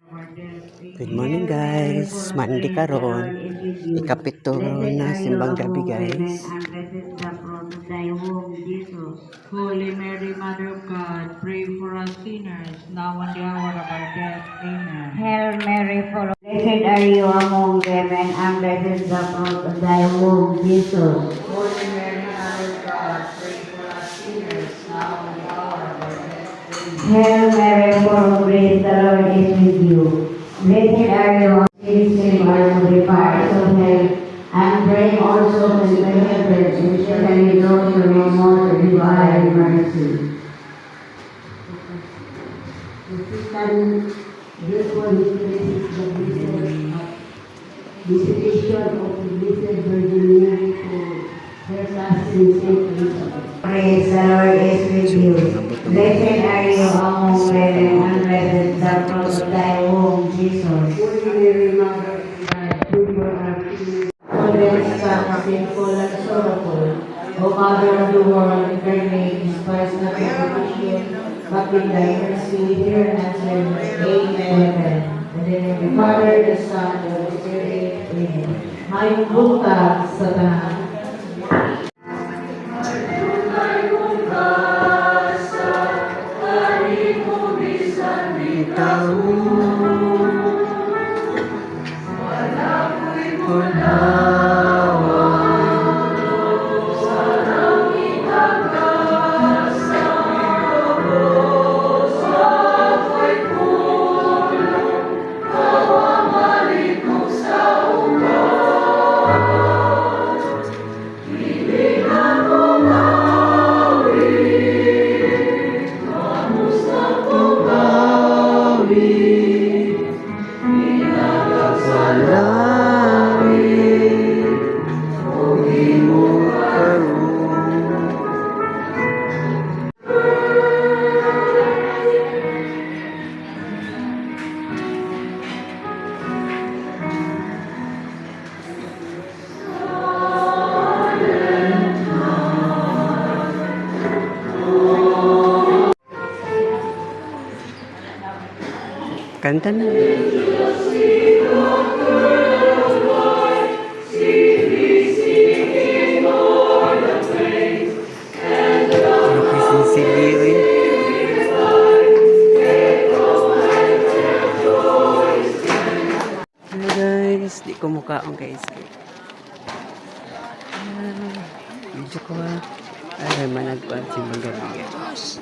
Good morning guys, Monday karon. Ikapito na simbang gabi guys. Holy Mary, Mother of God, pray for us sinners, now and the hour of our death. Amen. Hail Mary, full of blessed are you among women, and blessed is the fruit of thy womb, Jesus. Holy Mary, Mother of God, pray for us sinners, now and the hour of our death. Amen. Hail Mary, full of grace, the Lord is with you. Blessed are you among sinners, to the fires of hell, and pray also to the heavens, especially those who need most of divine mercy. Visitation of the Blessed Virgin Mary for her cousin Saint Elizabeth. Praise the Lord is with you. Blessed are you among women, and blessed is the fruit of thy womb, Jesus. Holy Mary, Mother of God, pray for us sinners. Goodness, Son, sinful and sorrowful, O Mother of the world, incarnate, despise not the petition, but in thy mercy hear and answer. Amen. And then the Father, the Son, and the Holy Spirit. Amen. Mayong buntag sa tanan. Kanta na. Guys, di ko mukhaon guys. Medyo ko ay managpan si Magabi guys.